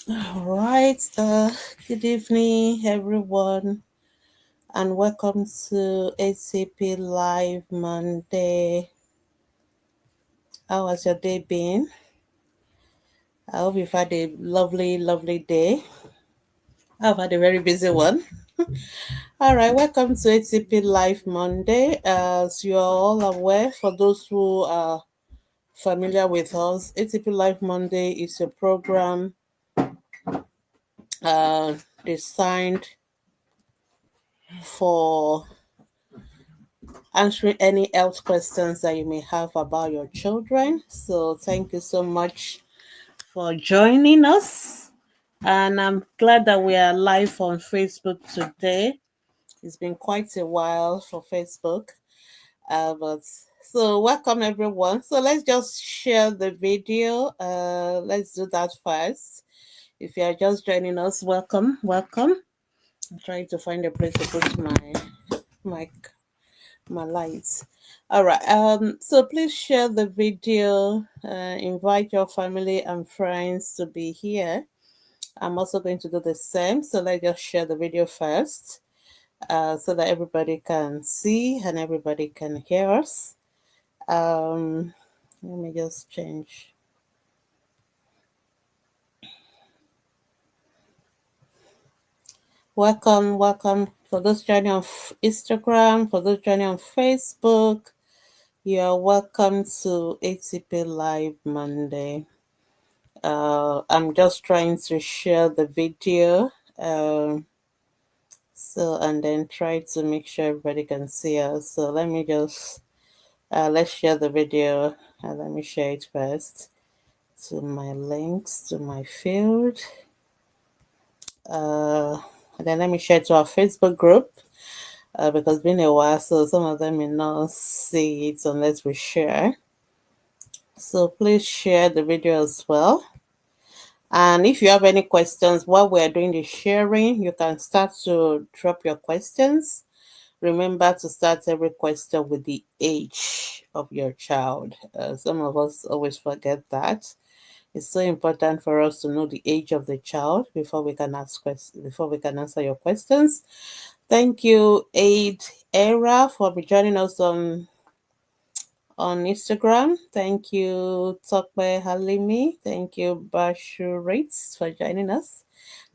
All right. Good evening, everyone, and welcome to ATP Live Monday. How has your day been? I hope you've had a lovely day. I've had a very busy one. All right. Welcome to ATP Live Monday. As you are all aware, for those who are familiar with us, ATP Live Monday is a program uh, designed for answering any health questions that you may have about your children. So, thank you so much for joining us. And I'm glad that we are live on Facebook today. It's been quite a while for Facebook. But so welcome everyone. So let's just share the video. Let's do that first. If you are just joining us, welcome. I'm trying to find a place to put my my lights. All right. So please share the video. Invite your family and friends to be here. I'm also going to do the same. So let's just share the video first, so that everybody can see and everybody can hear us. Let me just change. Welcome. For those joining on Instagram, for those joining on Facebook, you are welcome to ATP Live Monday. I'm just trying to share the video. So and then try to make sure everybody can see us. So let me just let's share the video. Let me share it first to my links to my field. And then let me share it to our Facebook group. Because it's been a while, so some of them may not see it unless we share. So please share the video as well. And if you have any questions while we're doing the sharing, you can start to drop your questions. Remember to start every question with the age of your child. Some of us always forget that. It's so important for us to know the age of the child before we can ask questions, before we can answer your questions. Thank you, Aid Era, for joining us on Instagram. Thank you, Tokwe Halimi. Thank you, Bashu Rates, for joining us.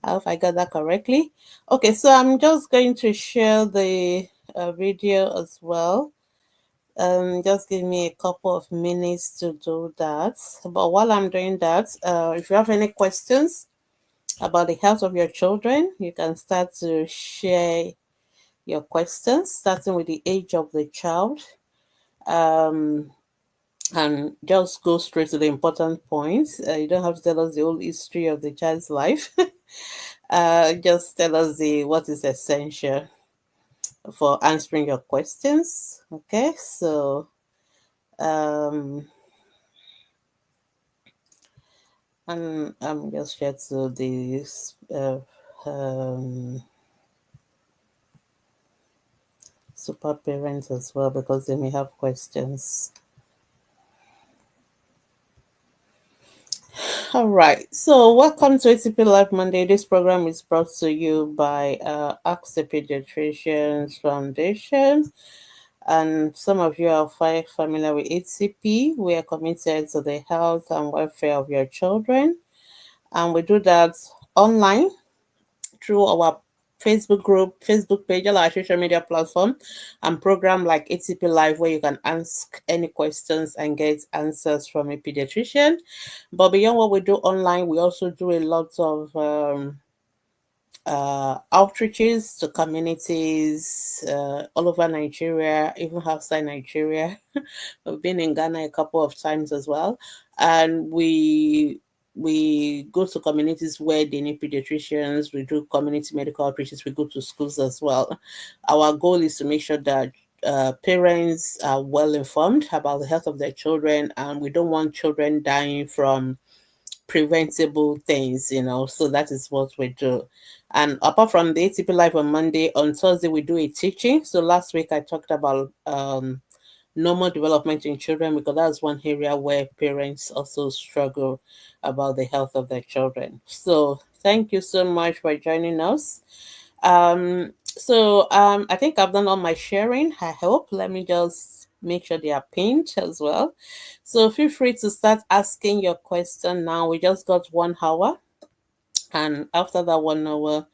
I hope I got that correctly. Okay, so I'm just going to share the video as well. Just give me a couple of minutes to do that. But while I'm doing that, if you have any questions about the health of your children, you can start to share your questions, starting with the age of the child. And just go straight to the important points. You don't have to tell us the whole history of the child's life. Just tell us the what is essential for answering your questions. Okay, so um, I'm just share to these super parents as well because they may have questions. All right. So, welcome to ATP Live Monday. This program is brought to you by Ask the Paediatricians Foundation. And some of you are familiar with ATP. We are committed to the health and welfare of your children. And we do that online through our Facebook group, Facebook page, or our social media platform, and program like ATP Live, where you can ask any questions and get answers from a pediatrician. But beyond what we do online, we also do a lot of outreaches to communities all over Nigeria, even outside Nigeria. We've been in Ghana a couple of times as well, and we go to communities where they need pediatricians. We do community medical outreaches. We go to schools as well. Our goal is to make sure that parents are well informed about the health of their children, and we don't want children dying from preventable things, So that is what we do. And apart from the ATP Live on Monday, on Thursday we do a teaching. So last week I talked about normal development in children, because that's one area where parents also struggle about the health of their children. So thank you so much for joining us. I think I've done all my sharing. I hope. Let me just make sure they are pinned as well. So feel free to start asking your question now. We just got 1 hour, and after that 1 hour,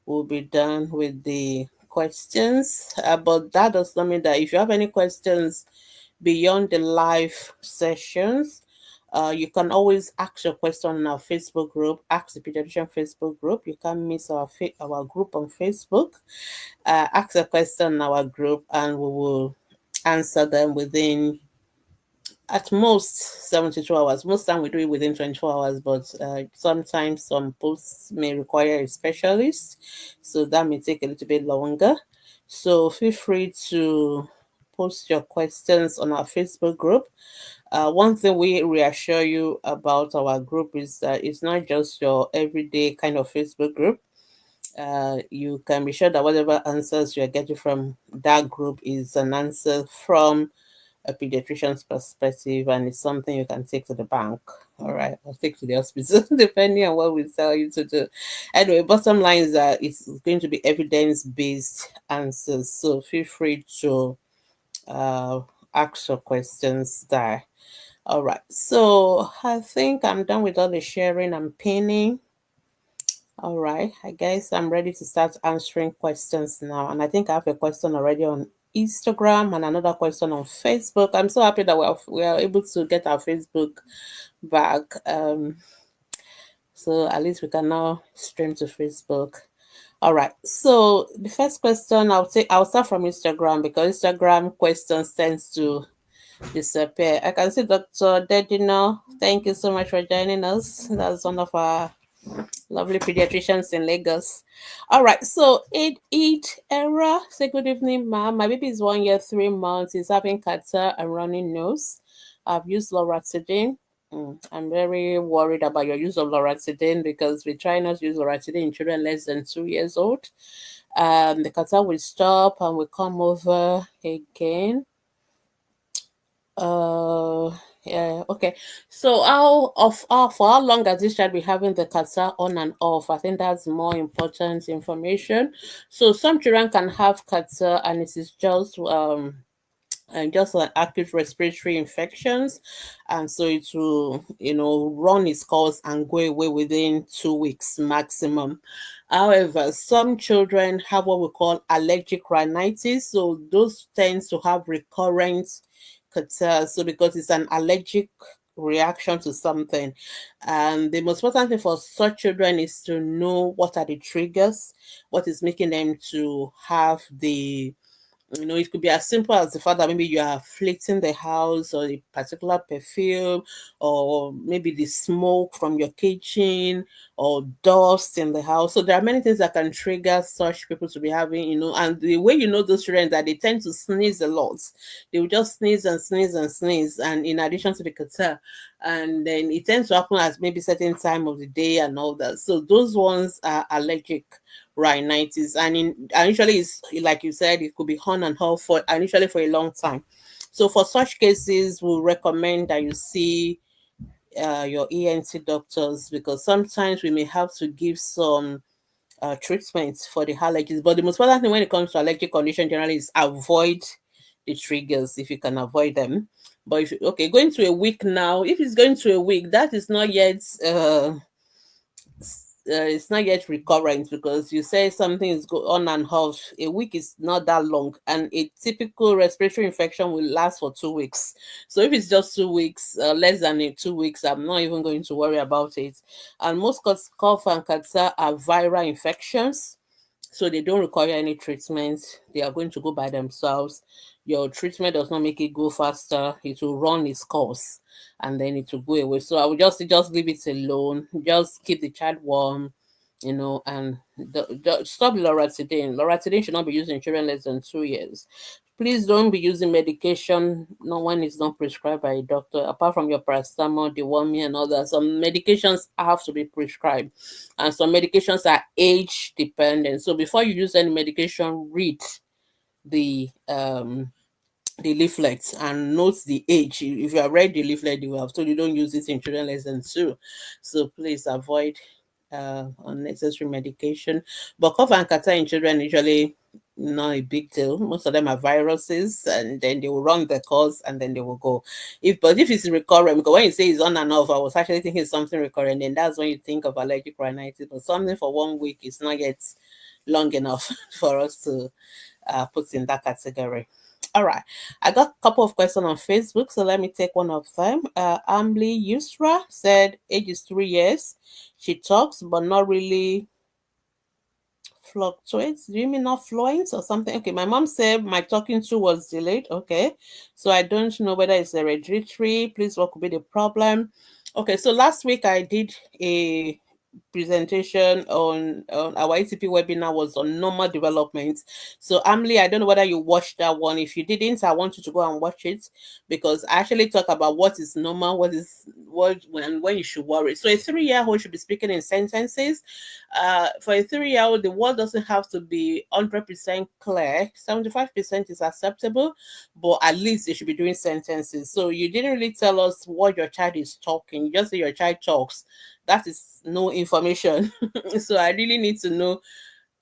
we'll be done with the questions. But that does not mean that if you have any questions beyond the live sessions, you can always ask your question on our Facebook group, Ask the Pediatrician Facebook group. You can miss our group on Facebook. Ask a question in our group, and we will answer them within at most 72 hours. Most time we do it within 24 hours, but sometimes some posts may require a specialist, so that may take a little bit longer. So feel free to post your questions on our Facebook group. One thing we reassure you about our group is that it's not just your everyday kind of Facebook group. You can be sure that whatever answers you're getting from that group is an answer from a pediatrician's perspective, and it's something you can take to the bank, all right, or take to the hospital, depending on what we tell you to do. Anyway, bottom line is that it's going to be evidence-based answers, so feel free to uh, ask your questions there. All right, so I think I'm done with all the sharing and pinning. All right, I guess I'm ready to start answering questions now. And I think I have a question already on Instagram and another question on Facebook. I'm so happy that we are able to get our Facebook back. So at least we can now stream to Facebook. All right. So the first question I'll start from Instagram, because Instagram questions tends to disappear. I can see Dr. Dedino. Thank you so much for joining us. That's one of our lovely pediatricians in Lagos. All right, so Eid Era. Say good evening, ma'am. My baby is 1 year, 3 months. He's having catarrh and running nose. I've used loratadine. I'm very worried about your use of loratadine, because we try not to use loratadine in children less than 2 years old. The catarrh will stop and will come over again. Yeah, okay. So for how long has this child been having the catarrh on and off? I think that's more important information. So some children can have catarrh and it is just like acute respiratory infections, and so it will run its course and go away within 2 weeks maximum. However, some children have what we call allergic rhinitis, so those tends to have recurrent catarrh, so because it's an allergic reaction to something. And the most important thing for such children is to know what are the triggers, what is making them to have the it could be as simple as the fact that maybe you are afflicting the house, or a particular perfume, or maybe the smoke from your kitchen, or dust in the house. So there are many things that can trigger such people to be having, and the way those children, that they tend to sneeze a lot. They will just sneeze and sneeze and sneeze, and in addition to the catarrh, and then it tends to happen at maybe certain time of the day and all that. So those ones are allergic rhinitis, and usually it's like you said, it could be on and off for initially for a long time. So for such cases, we recommend that you see your ENT doctors, because sometimes we may have to give some treatments for the allergies. But the most important thing when it comes to allergic condition generally is avoid the triggers if you can avoid them. But if going to a week now, if it's going to a week, that is not yet it's not yet recurrent, because you say something is go on and off. A week is not that long, and a typical respiratory infection will last for 2 weeks. So if it's just 2 weeks, less than 2 weeks, I'm not even going to worry about it. And most cough and catarrh are viral infections, so they don't require any treatment. They are going to go by themselves. Your treatment does not make it go faster. It will run its course, and then it will go away. So I would just leave it alone. Just keep the child warm, and stop loratadine. Loratadine should not be used in children less than 2 years. Please don't be using medication no when it's not prescribed by a doctor. Apart from your paracetamol, deworming, and all that, some medications have to be prescribed, and some medications are age dependent. So before you use any medication, read the the leaflet and note the age. If you have read the leaflet, you have told you don't use it in children less than 2. So please avoid unnecessary medication. But cough and catarrh in children usually not a big deal. Most of them are viruses, and then they will run the course and then they will go. If it's recurrent, because when you say it's on and off, I was actually thinking it's something recurrent, then that's when you think of allergic rhinitis. But something for 1 week is not yet long enough for us to put in that category. All right. I got a couple of questions on Facebook, so let me take one of them. Amli Yusra said age is 3 years. She talks, but not really fluctuates. Do you mean not fluent or something? Okay, my mom said my talking to was delayed. Okay, so I don't know whether it's hereditary. Please, what could be the problem? Okay, so last week I did a presentation on our ATP webinar was on normal development. So Amli, I don't know whether you watched that one. If you didn't, I want you to go and watch it, because I actually talk about what is normal, when you should worry. So a 3-year-old should be speaking in sentences. For a 3-year-old, the word doesn't have to be 100% clear. 75% is acceptable, but at least they should be doing sentences. So you didn't really tell us what your child is talking. You just say your child talks. That is no information. So I really need to know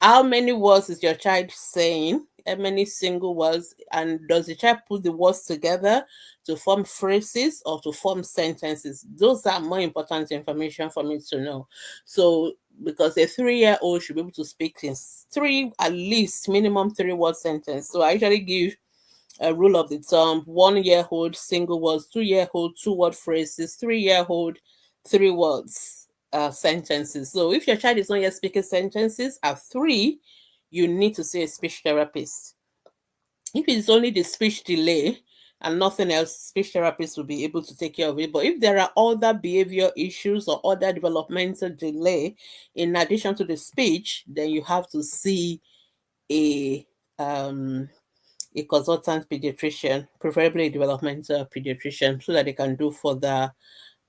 how many words is your child saying, how many single words, and does the child put the words together to form phrases or to form sentences? Those are more important information for me to know. So because a 3-year-old should be able to speak in at least minimum 3-word sentence. So I usually give a rule of the thumb: 1-year-old single words, 2-year-old 2-word phrases, 3-year-old 3 words sentences. So if your child is not yet speaking sentences at 3, you need to see a speech therapist. If it's only the speech delay and nothing else, speech therapist will be able to take care of it. But if there are other behavior issues or other developmental delay in addition to the speech, then you have to see a a consultant pediatrician, preferably a developmental pediatrician, so that they can do further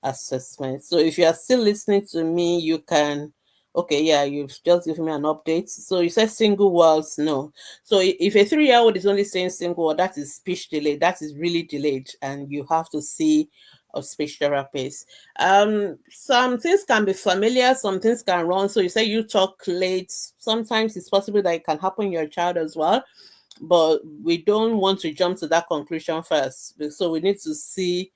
assessment. So if you are still listening to me, you can. Okay, yeah, you've just given me an update. So you said single words, no. So if a 3-year-old is only saying single word, that is speech delay. That is really delayed, and you have to see a speech therapist. Some things can be familiar, some things can run. So you say you talk late. Sometimes it's possible that it can happen in your child as well, but we don't want to jump to that conclusion first. So we need to see.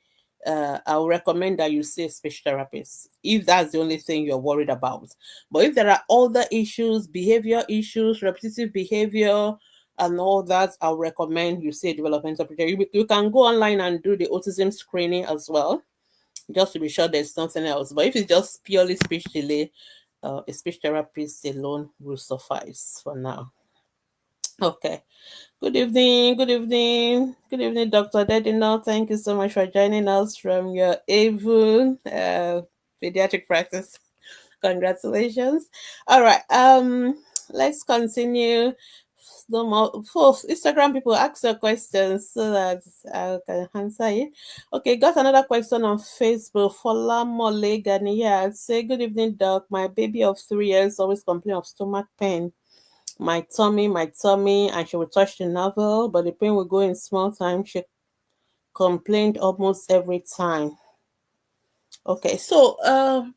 I would recommend that you see a speech therapist if that's the only thing you're worried about. But if there are other issues, behavior issues, repetitive behavior, and all that, I'll recommend you see a developmental pediatrician. You can go online and do the autism screening as well, just to be sure there's nothing else. But if it's just purely speech delay, a speech therapist alone will suffice for now. Okay. Good evening, good evening, good evening, Dr. Dedino. Thank you so much for joining us from your AVU pediatric practice. Congratulations. All right. Let's continue. No more for Instagram people, ask your questions so that I can answer it. Okay, got another question on Facebook. Fola Mole Ganiya say, good evening, doc. My baby of 3 years always complain of stomach pain, my tummy, and she will touch the navel, but the pain will go in small time. She complained almost every time. Okay, so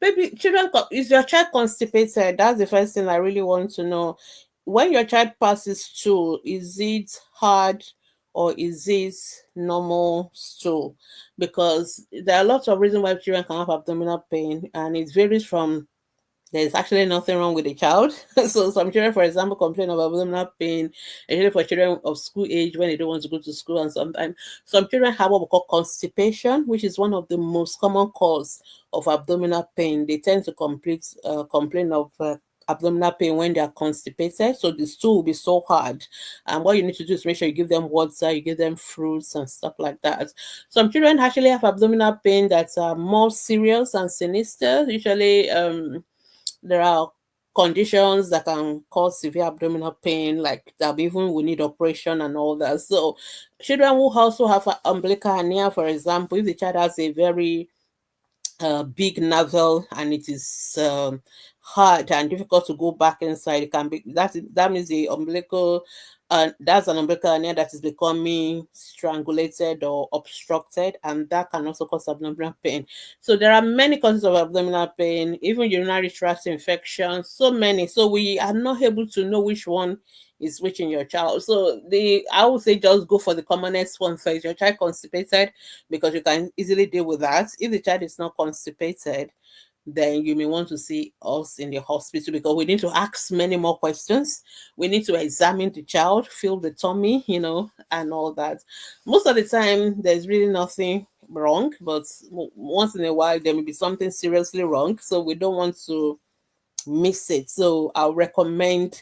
baby children, is your child constipated? That's the first thing I really want to know. When your child passes stool, is it hard or is it normal stool? Because there are lots of reasons why children can have abdominal pain, and it varies from, there's actually nothing wrong with the child. So some children, for example, complain of abdominal pain, especially for children of school age when they don't want to go to school. And sometimes some children have what we call constipation, which is one of the most common cause of abdominal pain. They tend to complain of abdominal pain when they are constipated. So the stool will be so hard. And what you need to do is make sure you give them water, you give them fruits and stuff like that. Some children actually have abdominal pain that are more serious and sinister. Usually, there are conditions that can cause severe abdominal pain, like that even we need operation and all that. So children who also have umbilical hernia, for example, if the child has a very big navel and it is hard and difficult to go back inside. It can be that means the umbilical, that's an umbilical hernia that is becoming strangulated or obstructed, and that can also cause abdominal pain. So there are many causes of abdominal pain, even urinary tract infection, so many. So we are not able to know which one is which in your child. So I would say just go for the commonest one first. Your child constipated, because you can easily deal with that. If the child is not constipated, then you may want to see us in the hospital, because we need to ask many more questions. We need to examine the child, feel the tummy, and all that. Most of the time, there's really nothing wrong, but once in a while, there may be something seriously wrong. So we don't want to miss it. So I'll recommend,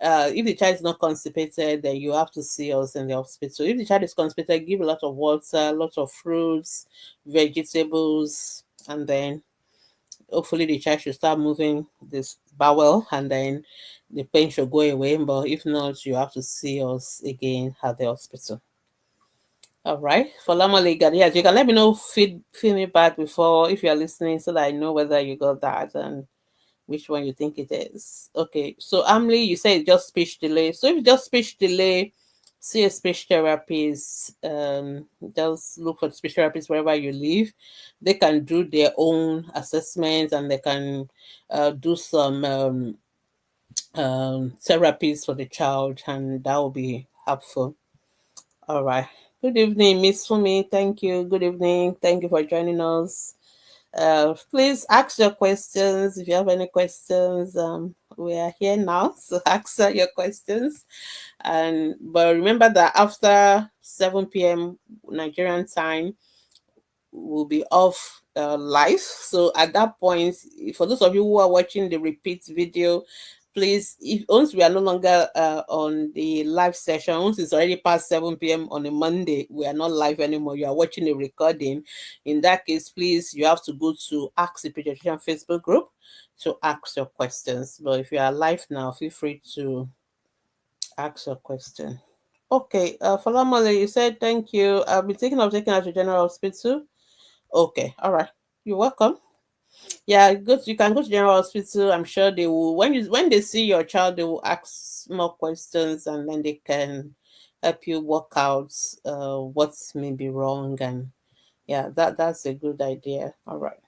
if the child is not constipated, then you have to see us in the hospital. If the child is constipated, give a lot of water, a lot of fruits, vegetables, and then hopefully the child should start moving this bowel, and then the pain should go away. But if not, you have to see us again at the hospital. All right. For Lama Legal, yes, you can let me know, feed me back before, if you're listening, so that I know whether you got that and which one you think it is. Okay. So Amli, you say it's just speech delay. So if it's just speech delay, see a speech therapist. Just look for speech therapists wherever you live. They can do their own assessments, and they can do some therapies for the child, and that will be helpful. All right. Good evening, Miss Fumi. Thank you. Good evening. Thank you for joining us. Please ask your questions if you have any questions. We are here now, so ask your questions. But remember that after 7 p.m. Nigerian time, will be off live. So at that point, for those of you who are watching the repeat video, please, if once we are no longer on the live session, once it's already past 7 p.m. on a Monday, we are not live anymore. You are watching a recording. In that case, please, you have to go to Ask the Paediatrician Facebook group to ask your questions. But if you are live now, feel free to ask your question. Okay, Falamale, you said thank you. I'll be taking out to General Hospital. Okay, all right. You're welcome. Yeah, you can go to General Hospital. I'm sure they will, when they see your child, they will ask more questions, and then they can help you work out what may be wrong. And yeah, that's a good idea. All right.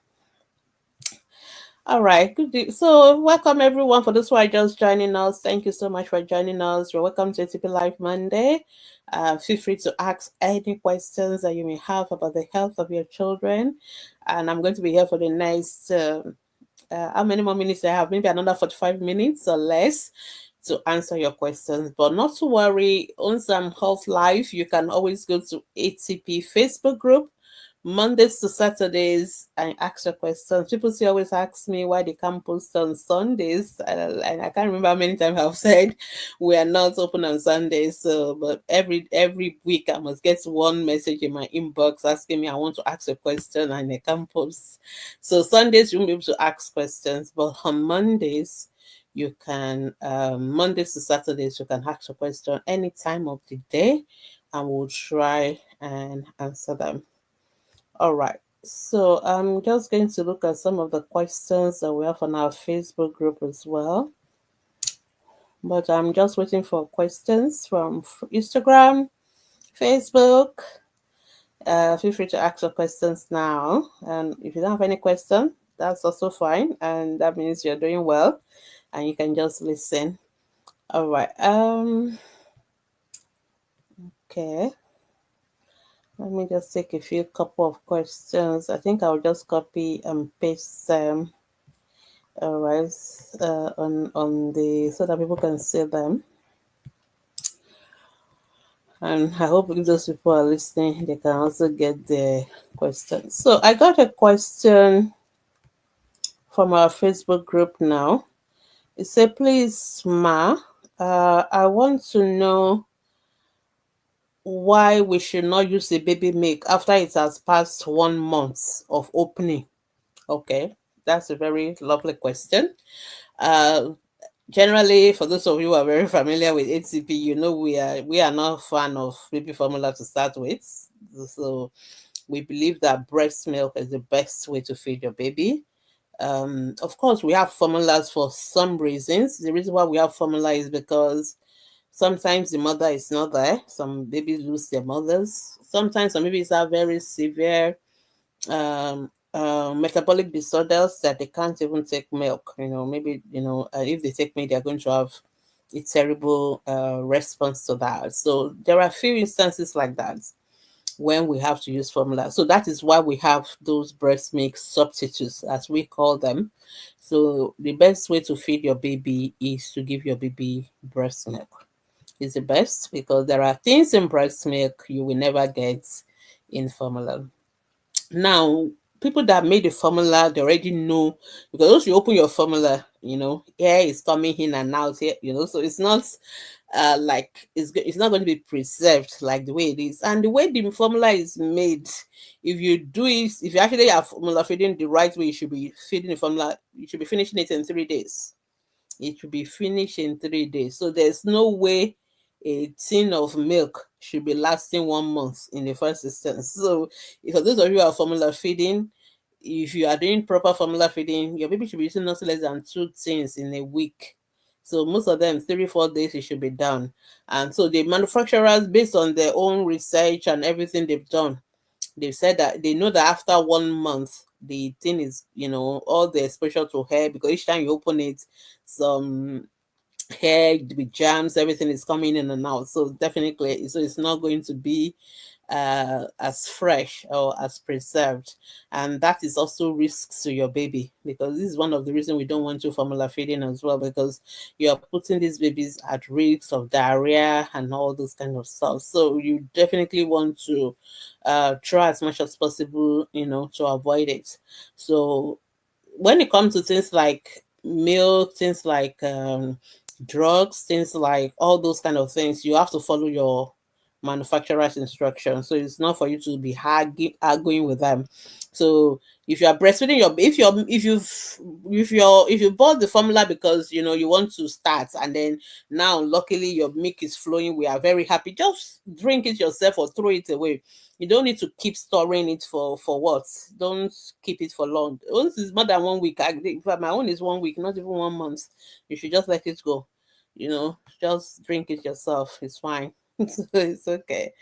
All right, good. So, welcome everyone. For those who are just joining us, thank you so much for joining us. You're welcome to Atp Live Monday. Feel free to ask any questions that you may have about the health of your children. And I'm going to be here for the next, how many more minutes I have? Maybe another 45 minutes or less to answer your questions. But not to worry, once I'm off live, you can always go to ATP Facebook group Mondays to Saturdays and ask your questions. People still always ask me why they can't post on Sundays, and I can't remember how many times I've said we are not open on Sundays. So, but every week I must get one message in my inbox asking me I want to ask a question, and I can't post. So Sundays you won't be able to ask questions, but on Mondays you can, Mondays to Saturdays you can ask a question any time of the day, and we'll try and answer them. All right. So I'm just going to look at some of the questions that we have on our Facebook group as well. But I'm just waiting for questions from Instagram, Facebook. Feel free to ask your questions now. And if you don't have any question, that's also fine. And that means you're doing well and you can just listen. All right. Okay. Let me just take a few couple of questions. I think I'll just copy and paste them. All right, on the, so that people can see them. And I hope if those people are listening, they can also get the questions. So I got a question from our Facebook group now. It said, please, Ma, I want to know why we should not use the baby milk after it has passed 1 month of opening. Okay, that's a very lovely question. Generally, for those of you who are very familiar with ATP, you know we are not a fan of baby formula to start with. So we believe that breast milk is the best way to feed your baby. Of course, we have formulas for some reasons. The reason why we have formula is because sometimes the mother is not there. Some babies lose their mothers. Sometimes some babies have very severe metabolic disorders that they can't even take milk. Maybe if they take milk, they're going to have a terrible response to that. So there are a few instances like that when we have to use formula. So that is why we have those breast milk substitutes, as we call them. So the best way to feed your baby is to give your baby breast milk. Is the best because there are things in breast milk you will never get in formula. Now, people that made the formula, they already know, because once you open your formula, air is coming in and out here, so it's not like it's not going to be preserved like the way it is. And the way the formula is made, if you actually have formula feeding the right way, you should be feeding the formula, you should be finishing it in 3 days. It should be finished in 3 days. So there's no way a tin of milk should be lasting 1 month in the first instance. So if for those of you who are formula feeding, if you are doing proper formula feeding, your baby should be using not less than 2 tins in a week. So most of them, 3, 4 days, it should be done. And so the manufacturers, based on their own research and everything they've done, they've said that they know that after 1 month, the thing is, all the exposure to hair, because each time you open it, some hair with germs, everything is coming in and out. So definitely, so it's not going to be as fresh or as preserved, and that is also risks to your baby, because this is one of the reasons we don't want to formula feeding as well, because you're putting these babies at risk of diarrhea and all those kind of stuff. So you definitely want to try as much as possible, to avoid it. So when it comes to things like milk, things like drugs, things like all those kind of things, you have to follow your manufacturer's instructions. So it's not for you to be arguing with them. So if you are breastfeeding your if you bought the formula because you want to start, and then now luckily your milk is flowing, we are very happy. Just drink it yourself or throw it away. You don't need to keep storing it for what. Don't keep it for long. Once it's more than 1 week, in fact my own is 1 week, not even 1 month. You should just let it go. Just drink it yourself. It's fine. So it's okay.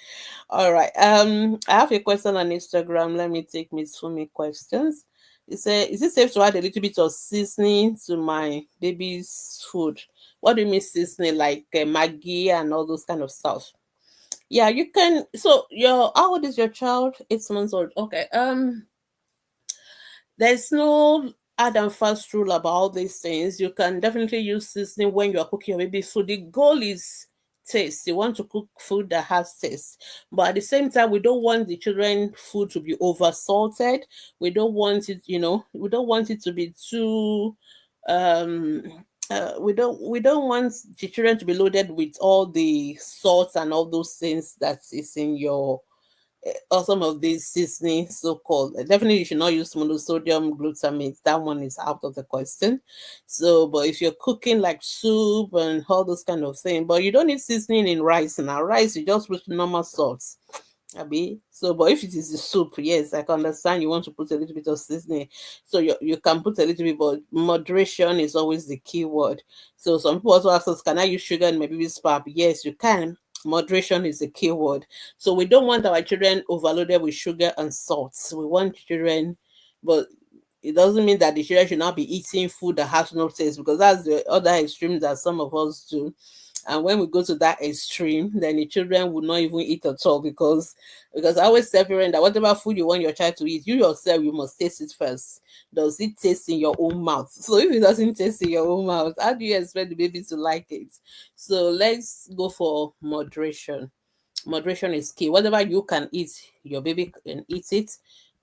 All right. I have a question on Instagram. Let me take Miss Fumi questions. It says, is it safe to add a little bit of seasoning to my baby's food? What do you mean seasoning? Like Maggi and all those kind of stuff? Yeah, you can. So how old is your child? 8 months old. Okay. There's no hard and fast rule about all these things. You can definitely use seasoning when you are cooking your baby food. The goal is taste. You want to cook food that has taste. But at the same time, we don't want the children food to be over salted. We don't want it to be too um we don't want the children to be loaded with all the salts and all those things that is in your or some of these seasoning so-called. Definitely you should not use monosodium glutamate. That one is out of the question. So but if you're cooking like soup and all those kind of things, but you don't need seasoning in rice. Now rice, you just put normal salt. Abi. So, but if it is the soup, yes, I can understand you want to put a little bit of seasoning. So you can put a little bit, but moderation is always the key word. So some people also ask us, can I use sugar in my baby's pap? Yes, you can. Moderation is the key word. So we don't want our children overloaded with sugar and salt. We want children, but it doesn't mean that the children should not be eating food that has no taste, because that's the other extreme that some of us do. And when we go to that extreme, then the children would not even eat at all, because I always tell parents that whatever food you want your child to eat, you yourself, you must taste it first. Does it taste in your own mouth? So if it doesn't taste in your own mouth, how do you expect the baby to like it? So let's go for moderation. Moderation is key. Whatever you can eat, your baby can eat it,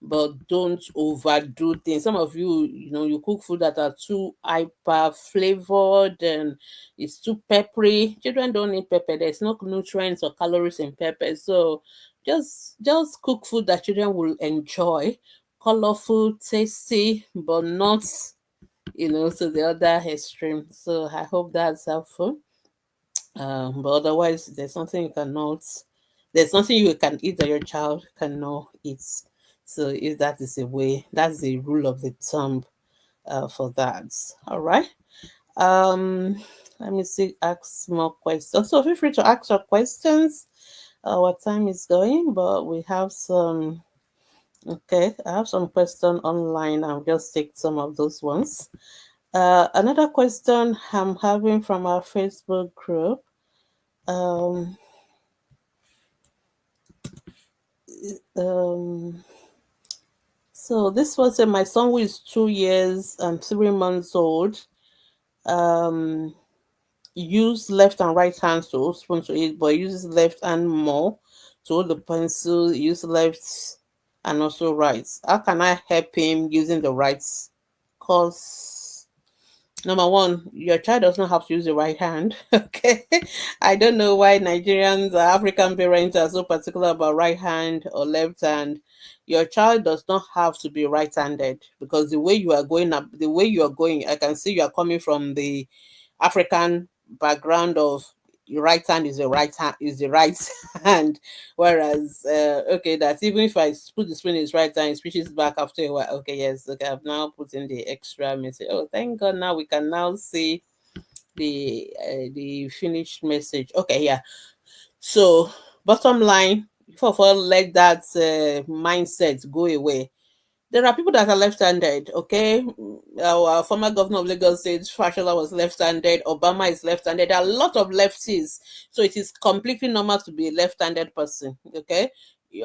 but don't overdo things. Some of you, you cook food that are too hyper flavored and it's too peppery. Children don't need pepper. There's no nutrients or calories in pepper. So just cook food that children will enjoy. Colorful, tasty, but not, to the other extreme. So I hope that's helpful. But otherwise, there's nothing you can eat that your child cannot eat. So if that is a way, that's the rule of the thumb for that. All right. Um, Let me see. Ask more questions. So feel free to ask your questions. Our time is going, but we have some. Okay, I have some question online. I'll just take some of those ones. Another question I'm having from our Facebook group. Um, um, so this was my son who is 2 years and 3 months old. Um, use left and right hands to hold spoon to eat, but uses left hand more to hold the pencil. Use left and also right. How can I help him using the right? Cause number one, your child does not have to use the right hand. Okay. I don't know why Nigerians or African parents are so particular about right hand or left hand. Your child does not have to be right handed because the way you are going up, the way you are going, I can see you are coming from the African background of your right hand is the right hand is the right hand, whereas okay, that even if I put the spoon in his right hand, it switches back after a while. Okay, yes, okay, I've now put in the extra message. Oh, thank God! Now we can now see the finished message. Okay, yeah. So bottom line, for let that mindset go away. There are people that are left-handed, okay? Our former governor of Lagos said Fashola was left-handed, Obama is left-handed. There are a lot of lefties. So it is completely normal to be a left-handed person, okay?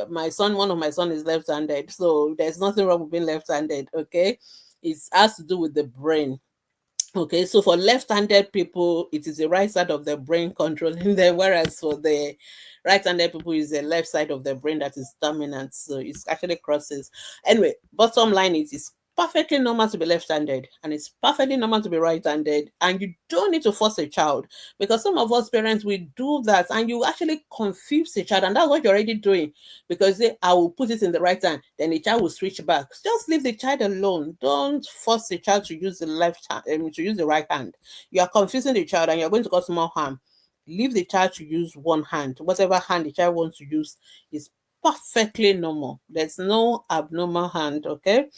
My son, one of my son is left-handed. So there's nothing wrong with being left-handed, okay? It has to do with the brain. Okay, so for left-handed people, it is the right side of the brain controlling them, whereas for the right-handed people, is the left side of the brain that is dominant. So it's actually crosses. Anyway, bottom line is perfectly normal to be left-handed, and it's perfectly normal to be right-handed, and you don't need to force a child because some of us parents we do that, and you actually confuse the child, and that's what you're already doing because I will put it in the right hand, then the child will switch back. Just leave the child alone. Don't force the child to use the left hand, to use the right hand. You are confusing the child and you're going to cause more harm. Leave the child to use one hand. Whatever hand the child wants to use is perfectly normal. There's no abnormal hand, okay?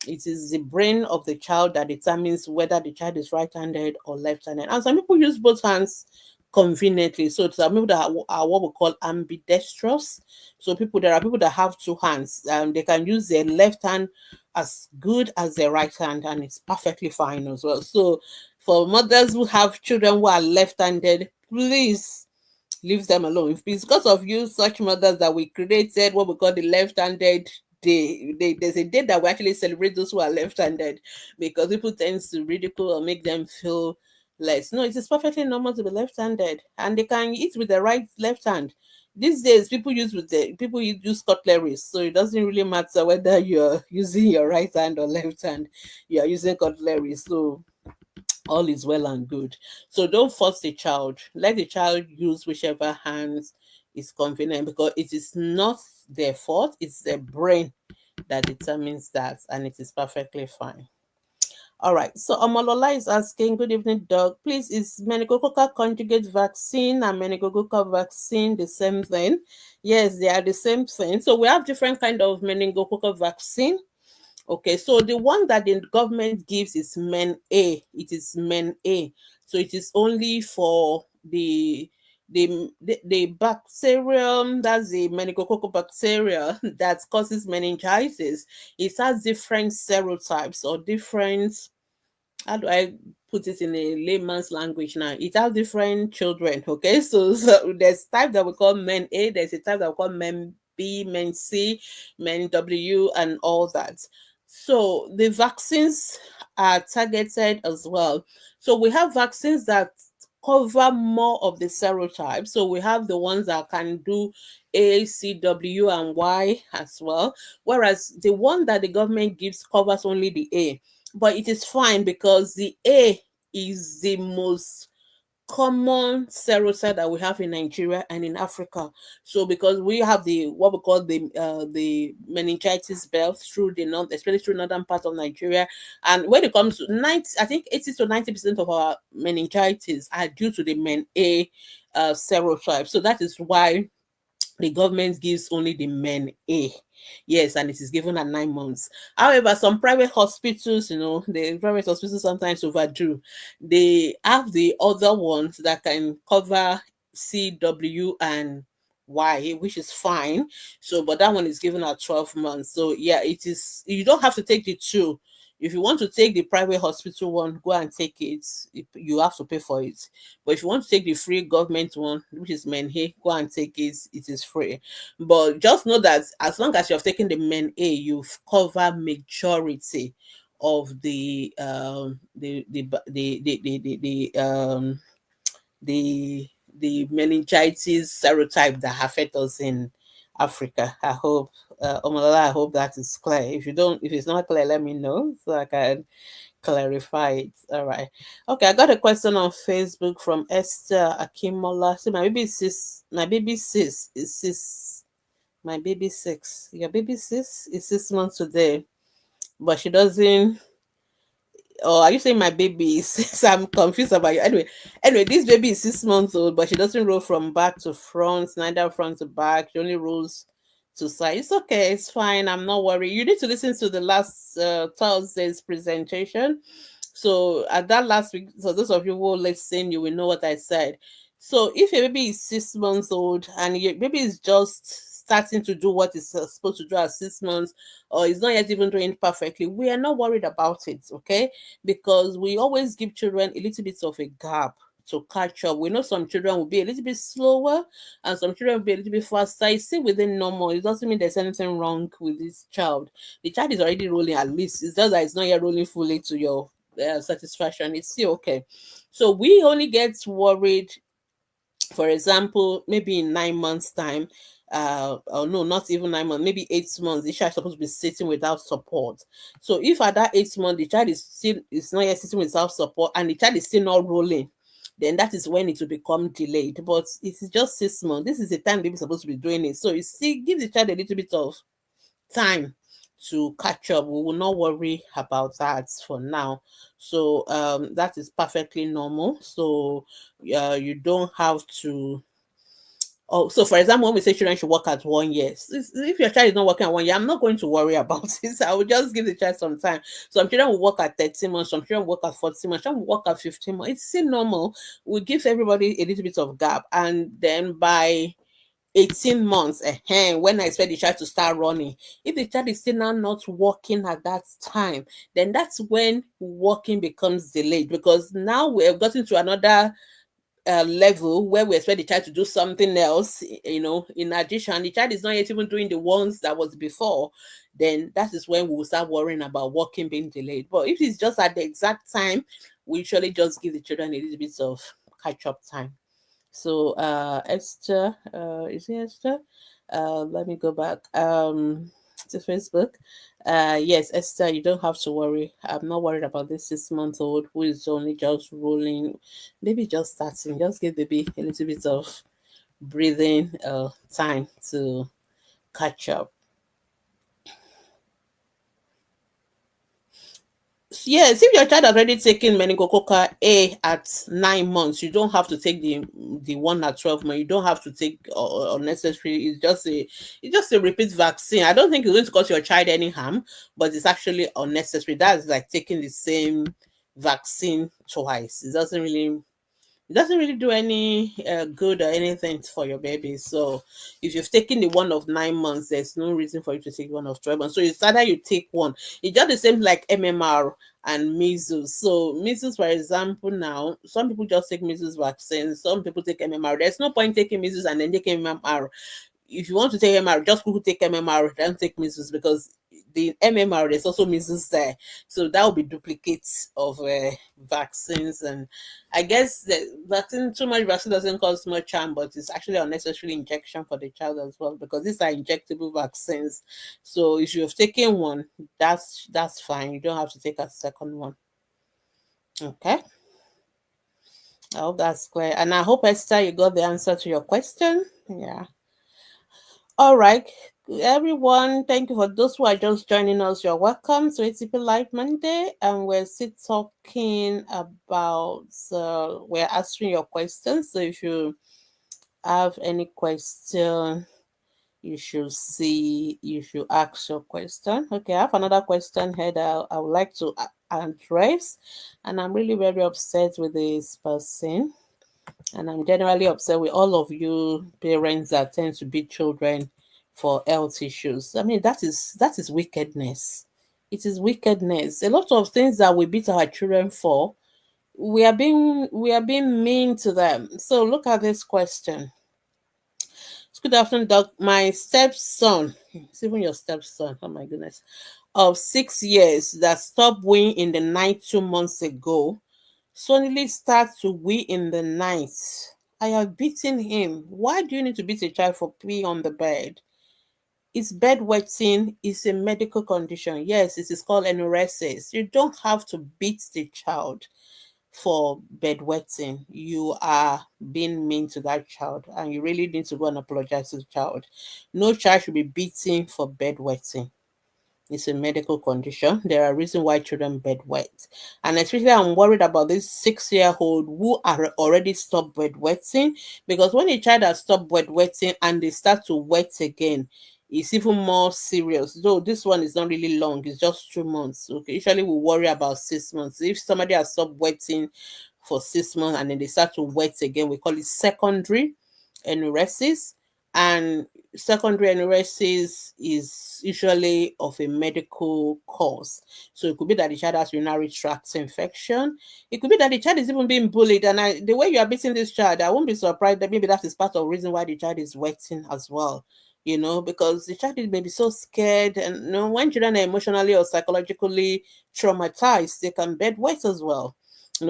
It is the brain of the child that determines whether the child is right-handed or left-handed. And some people use both hands conveniently. So some people that are what we call ambidextrous. So there are people that have two hands. They can use their left hand as good as their right hand, and it's perfectly fine as well. So for mothers who have children who are left-handed, please leave them alone. If it's because of you, such mothers, that we created what we call the left-handed day. There's a day that we actually celebrate those who are left-handed because people tend to ridicule or make them feel less. No, it is perfectly normal to be left-handed, and they can eat with the right left hand. These days, people use cutlery, so it doesn't really matter whether you're using your right hand or left hand. You are using cutlery, so all is well and good. So don't force the child. Let the child use whichever hands is convenient because it is not their fault. It's their brain that determines that, and it is perfectly fine. All right. So Omolola is asking, good evening, Doc. Please, is meningococcal conjugate vaccine and meningococcal vaccine the same thing? Yes, they are the same thing. So we have different kind of meningococcal vaccine. Okay, so the one that the government gives is Men A. It is Men A. So it is only for the bacterium, that's the meningococcal bacteria that causes meningitis. It has different serotypes or different, how do I put it in a layman's language now? It has different children. Okay, so there's type that we call Men A, there's a type that we call Men B, Men C, Men W, and all that. So the vaccines are targeted as well. So we have vaccines that cover more of the serotypes. So we have the ones that can do A, C, W, and Y as well. Whereas the one that the government gives covers only the A, but it is fine because the A is the most common serotype that we have in Nigeria and in Africa. So because we have the what we call the meningitis belt through the north, especially through northern part of Nigeria, and when it comes to 90, I think 80 to 90% of our meningitis are due to the Men A serotype. So that is why the government gives only the men A. Yes, and it is given at 9 months. However, some private hospitals, the private hospitals sometimes overdo. They have the other ones that can cover C, W, and Y, which is fine. So, but that one is given at 12 months. So, yeah, it is. You don't have to take the two. If you want to take the private hospital one, go and take it. You have to pay for it. But if you want to take the free government one, which is Menhe, go and take it. It is free. But just know that as long as you have taken the Men A, you've covered majority of the the meningitis serotype that affect us in Africa. I hope, Omalola, I hope that is clear. If it's not clear, let me know so I can clarify it. All right. Okay, I got a question on Facebook from Esther Akimola. So my baby sis is sis, my baby six. Your baby sis is 6 months today, but she doesn't. Oh, are you saying my baby is six? I'm confused about you. Anyway, this baby is 6 months old, but she doesn't roll from back to front, neither front to back. She only rolls to side. It's okay, it's fine. I'm not worried. You need to listen to the last Thursday's presentation. So at that last week, so those of you who listen, you will know what I said. So if your baby is 6 months old and your baby is just starting to do what it's supposed to do at 6 months, or is not yet even doing it perfectly, we are not worried about it, okay? Because we always give children a little bit of a gap to catch up. We know some children will be a little bit slower and some children will be a little bit faster. It's still within normal. It doesn't mean there's anything wrong with this child. The child is already rolling at least. It's just that it's not yet rolling fully to your satisfaction. It's still okay. So we only get worried, for example, maybe in 9 months' time, or no, not even 9 months, maybe 8 months, the child is supposed to be sitting without support. So if at that 8 month the child is not yet sitting without support and the child is still not rolling, then that is when it will become delayed. But it is just 6 months. This is the time baby is supposed to be doing it. So you see, give the child a little bit of time to catch up. We will not worry about that for now. So that is perfectly normal. So you don't have to. Oh, so for example, when we say children should work at 1 year, if your child is not working at 1 year, I'm not going to worry about it. I will just give the child some time. Some children will work at 13 months, some children will work at 14 months, some will work at 15 months. It's still normal. We give everybody a little bit of gap, and then by 18 months, when I expect the child to start running, if the child is still now not working at that time, then that's when working becomes delayed, because now we have gotten to another level where we expect the child to do something else, in addition. The child is not yet even doing the ones that was before, then that is when we will start worrying about working being delayed. But if it's just at the exact time, we usually just give the children a little bit of catch up time. So Esther, is it Esther? Let me go back to Facebook. Yes, Esther, you don't have to worry. I'm not worried about this 6 month old who is only just rolling, maybe just starting. Just give baby a little bit of breathing time to catch up. Yes, if your child has already taken meningococcal A at 9 months, you don't have to take the one at 12 months. You don't have to take unnecessary. It's just a repeat vaccine. I don't think it's going to cause your child any harm, but it's actually unnecessary. That's like taking the same vaccine twice. It doesn't really do any good or anything for your baby. So if you've taken the one of 9 months, there's no reason for you to take one of 12 months. So it's either you take one. It's just the same like MMR and measles. So measles, for example, now some people just take measles vaccine. Some people take MMR. There's no point taking measles and then taking MMR. If you want to take MMR, just go take MMR, don't take measles, because the MMR there's also measles there, so that will be duplicates of vaccines. And I guess the vaccine, too much vaccine doesn't cause much harm, but it's actually unnecessary injection for the child as well, because these are injectable vaccines. So if you have taken one, that's fine. You don't have to take a second one. Okay. I hope that's clear. And I hope, Esther, you got the answer to your question. Yeah. All right, everyone. Thank you for those who are just joining us. You're welcome to ATP Live Monday, and we're still talking about. We're answering your questions. So if you have any question, you should ask your question. Okay, I have another question here that I would like to address, and I'm really very upset with this person. And I'm generally upset with all of you parents that tend to beat children for health issues. I mean, that is wickedness. It is wickedness. A lot of things that we beat our children for, we are being mean to them. So look at this question. Good afternoon, Doc. My stepson, it's even your stepson, oh my goodness, of 6 years that stopped weeing in the night 2 months ago suddenly starts to wee in the night. I have beaten him. Why do you need to beat a child for pee on the bed? It's bedwetting is a medical condition. Yes, it is called enuresis. You don't have to beat the child for bedwetting. You are being mean to that child, and you really need to go and apologize to the child. No child should be beaten for bedwetting. It's a medical condition. There are reasons why children bedwet. And especially I'm worried about this 6-year-old who are already stopped bedwetting, because when a child has stopped bedwetting and they start to wet again, it's even more serious. Though this one is not really long, it's just 2 months. Okay, usually we worry about 6 months. If somebody has stopped wetting for 6 months and then they start to wet again, we call it secondary enuresis. And secondary enuresis is usually of a medical cause. So it could be that the child has urinary tract infection. It could be that the child is even being bullied. And the way you are beating this child, I won't be surprised that maybe that is part of the reason why the child is wetting as well. Because the child is maybe so scared. And when children are emotionally or psychologically traumatized, they can bedwet as well.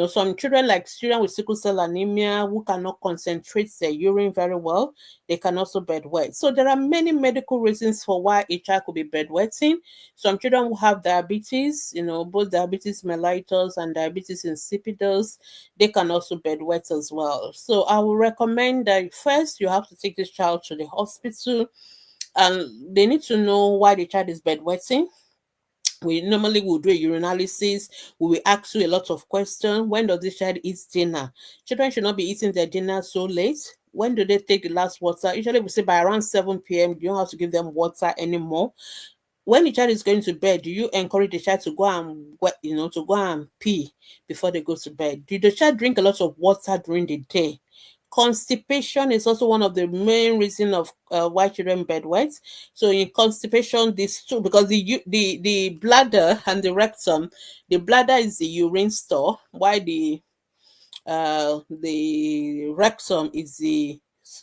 Some children, like children with sickle cell anemia, who cannot concentrate their urine very well, they can also bedwet. So there are many medical reasons for why a child could be bedwetting. Some children who have diabetes, both diabetes mellitus and diabetes insipidus, they can also bedwet as well. So I will recommend that first you have to take this child to the hospital, and they need to know why the child is bedwetting. We normally will do a urinalysis. We will ask you a lot of questions. When does this child eat dinner? Children should not be eating their dinner so late. When do they take the last water? Usually we say by around 7 p.m. You don't have to give them water anymore. When the child is going to bed, do you encourage the child to go and to go and pee before they go to bed? Do the child drink a lot of water during the day? Constipation is also one of the main reasons of why children bedwet. So in constipation, these two, because the bladder and the rectum, the bladder is the urine store, while the rectum is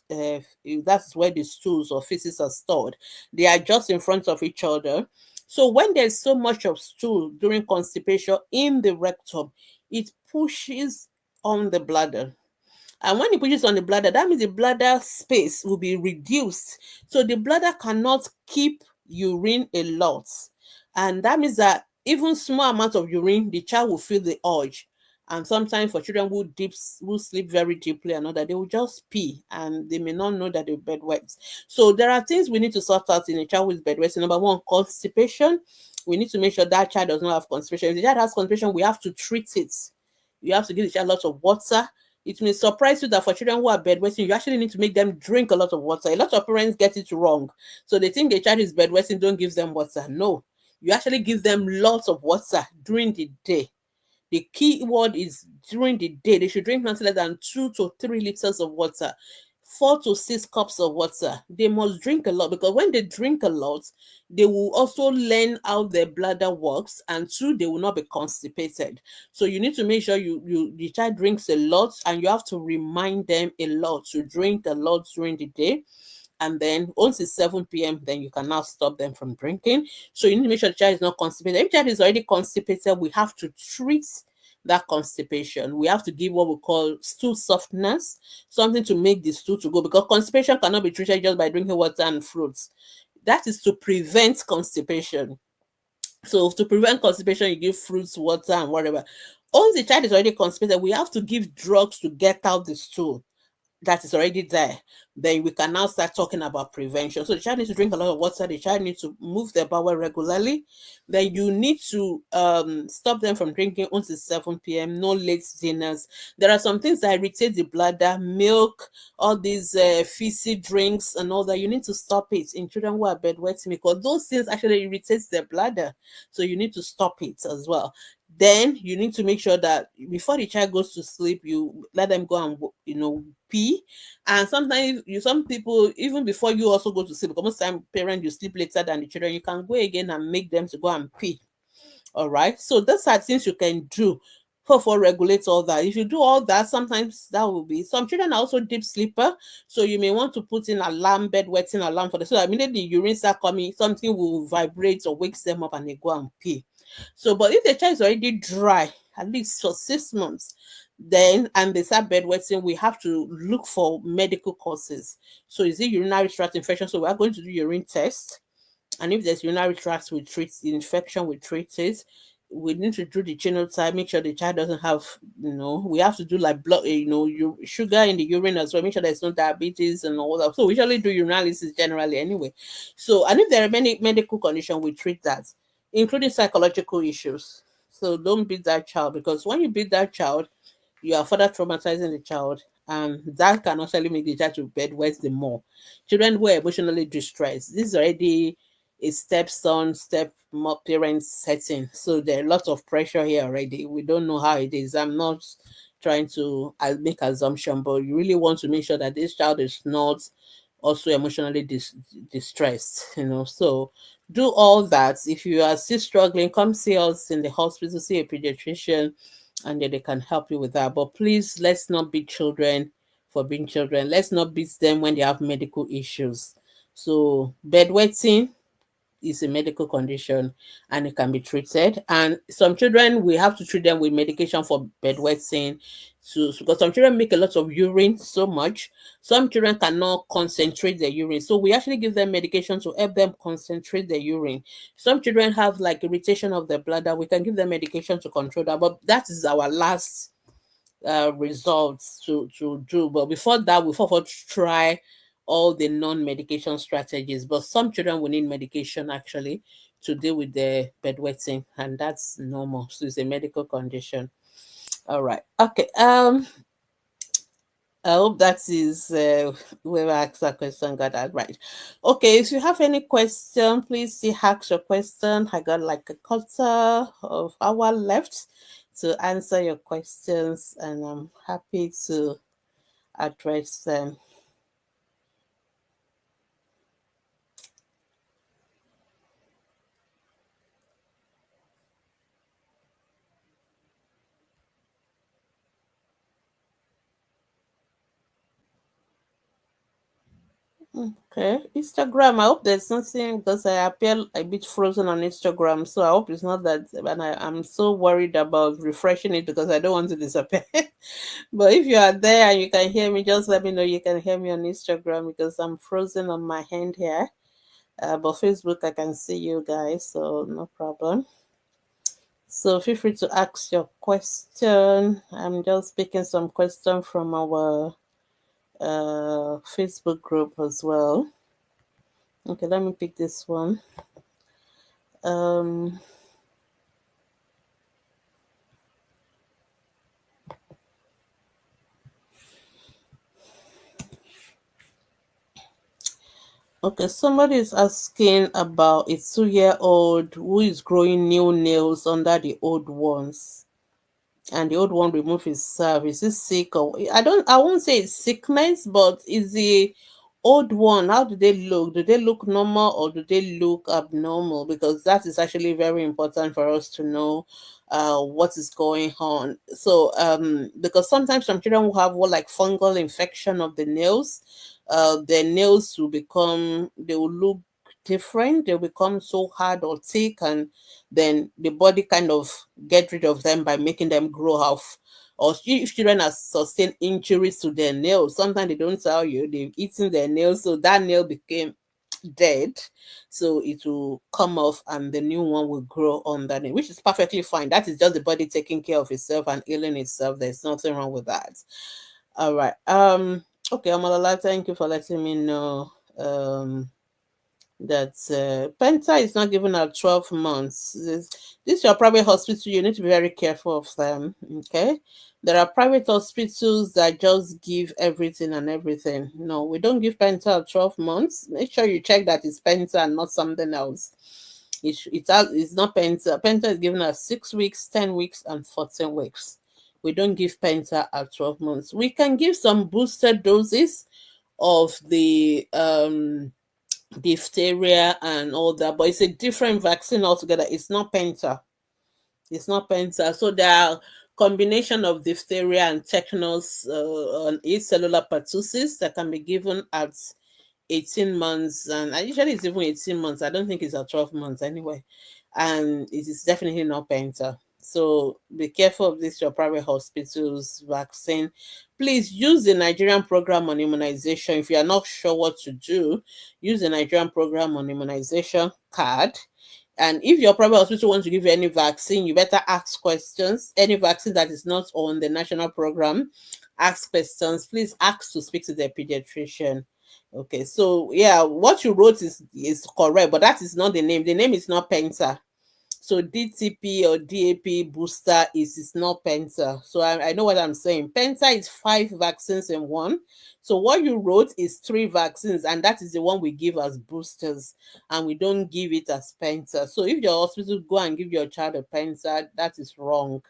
uh, that's where the stools or feces are stored. They are just in front of each other. So when there's so much of stool during constipation in the rectum, it pushes on the bladder. And when it pushes on the bladder, that means the bladder space will be reduced. So the bladder cannot keep urine a lot. And that means that even small amount of urine, the child will feel the urge. And sometimes for children who sleep very deeply and all that, they will just pee and they may not know that they're bedwet. So there are things we need to sort out in a child with bedwetting. Number one, constipation. We need to make sure that child does not have constipation. If the child has constipation, we have to treat it. You have to give the child a lot of water. It may surprise you that for children who are bedwetting, you actually need to make them drink a lot of water. A lot of parents get it wrong. So they think a child is bedwetting, don't give them water. No, you actually give them lots of water during the day. The key word is during the day. They should drink nothing less than 2 to 3 liters of water, 4 to 6 cups of water. They must drink a lot, because when they drink a lot, they will also learn how their bladder works, and two, they will not be constipated. So you need to make sure the child drinks a lot, and you have to remind them a lot to drink a lot during the day. And then once it's 7 p.m., then you can now stop them from drinking. So you need to make sure the child is not constipated. If the child is already constipated, we have to treat that constipation. We have to give what we call stool softeners, something to make the stool to go, because constipation cannot be treated just by drinking water and fruits. That is to prevent constipation. So to prevent constipation, you give fruits, water, and whatever. Once the child is already constipated, we have to give drugs to get out the stool. that is already there, then we can now start talking about prevention. So the child needs to drink a lot of water, the child needs to move their bowel regularly. Then you need to stop them from drinking until 7 p.m., no late dinners. There are some things that irritate the bladder, milk, all these fizzy drinks and all that. You need to stop it in children who are bedwetting, because those things actually irritate their bladder. So you need to stop it as well. Then you need to make sure that before the child goes to sleep, you let them go and pee. And sometimes some people, even before you also go to sleep, because most time parents, you sleep later than the children, you can go again and make them to go and pee. All right, so those are things you can do for regulate all that. If you do all that, sometimes that will be, some children are also deep sleeper, so you may want to put in alarm, bedwetting alarm for them, so that immediately urine start coming, something will vibrate or wakes them up and they go and pee. So, but if the child is already dry, at least for 6 months, then and they start bedwetting, we have to look for medical causes. So, is it urinary tract infection? So, we are going to do urine test, and if there's urinary tract, we treat the infection, we treat it. We need to do the genotype, make sure the child doesn't have, we have to do like blood, sugar in the urine as well, make sure there's no diabetes and all that. So we usually do urinalysis generally anyway. So, and if there are many medical conditions, we treat that, including psychological issues. So don't beat that child, because when you beat that child, you are further traumatizing the child, and that can also make the child to bedwet the more. Children who are emotionally distressed, this is already a stepson, step parent setting. So there are lots of pressure here already. We don't know how it is. I'm not trying to make assumption, but you really want to make sure that this child is not also emotionally distressed. So do all that. If you are still struggling, come see us in the hospital, see a pediatrician, and then they can help you with that. But please, let's not beat children for being children. Let's not beat them when they have medical issues. So bedwetting is a medical condition, and it can be treated. And some children, we have to treat them with medication for bedwetting too, because some children make a lot of urine so much. Some children cannot concentrate their urine. So we actually give them medication to help them concentrate their urine. Some children have like irritation of the bladder. We can give them medication to control that. But that is our last results to do. But before that, we first try all the non-medication strategies. But some children will need medication actually to deal with the bedwetting, and that's normal. So it's a medical condition. All right. Okay. I hope that is whoever asked that question got that right. Okay, if you have any question, please see ask your question. I got like a quarter of hour left to answer your questions, and I'm happy to address them. Okay, Instagram. I hope there's nothing, because I appear a bit frozen on Instagram. So I hope it's not that. And I'm so worried about refreshing it because I don't want to disappear. But if you are there and you can hear me, just let me know you can hear me on Instagram, because I'm frozen on my hand here. But Facebook, I can see you guys, so no problem. So feel free to ask your question. I'm just picking some question from our Facebook group as well. Okay, let me pick this one. Um, okay, somebody is asking about a 2-year-old who is growing new nails under the old ones, and the old one remove his serve. Is he sick, or I won't say it's sickness, but is the old one, how do they look? Do they look normal or do they look abnormal? Because that is actually very important for us to know what is going on. So because sometimes some children will have what like fungal infection of the nails, their nails will become, they will look different, they'll become so hard or thick, and then the body kind of get rid of them by making them grow off. Or if children have sustained injuries to their nails, sometimes they don't tell you they've eaten their nails, so that nail became dead, so it will come off and the new one will grow on that nail, which is perfectly fine. That is just the body taking care of itself and healing itself. There's nothing wrong with that. All right. Okay, Amalala, thank you for letting me know. That Penta is not given at 12 months. This your private hospital, you need to be very careful of them. Okay. There are private hospitals that just give everything and everything. No, we don't give Penta at 12 months. Make sure you check that it's Penta and not something else. It's not Penta. Penta is given at 6 weeks, 10 weeks, and 14 weeks. We don't give Penta at 12 months. We can give some booster doses of the diphtheria and all that, but it's a different vaccine altogether. It's not Penta. It's not Penta. So there are combination of diphtheria and tetanus and acellular pertussis that can be given at 18 months, and usually it's even 18 months. I don't think it's at 12 months anyway. And it is definitely not Penta. So be careful of this, your private hospitals vaccine. Please use the Nigerian program on immunization. If you are not sure what to do, use the Nigerian program on immunization card. And if your private hospital wants to give you any vaccine, you better ask questions. Any vaccine that is not on the national program, ask questions. Please ask to speak to the pediatrician. Okay, so yeah, what you wrote is correct, but that is not the name. The name is not Penta. So DTP or DAP booster is not Penta. So I know what I'm saying. Penta is 5 vaccines in one. So what you wrote is 3 vaccines, and that is the one we give as boosters, and we don't give it as Penta. So if your hospital go and give your child a Penta, that is wrong.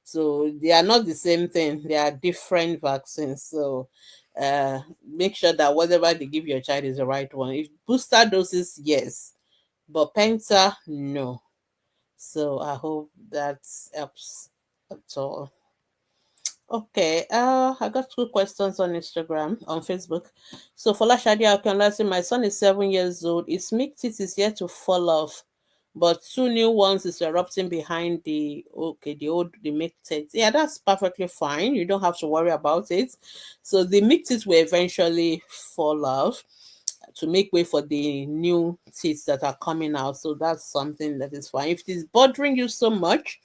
So they are not the same thing. They are different vaccines. So make sure that whatever they give your child is the right one. If booster doses, yes, but Penta, no. So I hope that helps at all. Okay, I got 2 questions on Instagram, on Facebook. So for Lashadi Akinlasi, my son is 7 years old. His milk teeth is yet to fall off, but 2 new ones is erupting behind the milk teeth. Yeah, that's perfectly fine. You don't have to worry about it. So the milk teeth will eventually fall off to make way for the new teeth that are coming out. So that's something that is fine. If it is bothering you so much,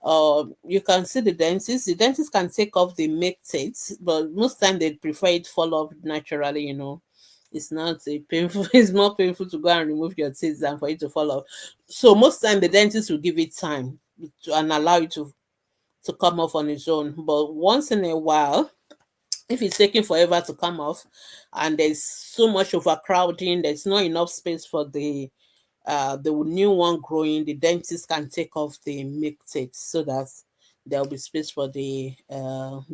you can see the dentist. The dentist can take off the make teeth, but most time they prefer it fall off naturally. It's not a painful. It's more painful to go and remove your teeth than for it to fall off. So most time the dentist will give it time and allow it to come off on its own. But once in a while, if it's taking forever to come off and there's so much overcrowding, there's not enough space for the new one growing, the dentist can take off the milk teeth so that there'll be space for the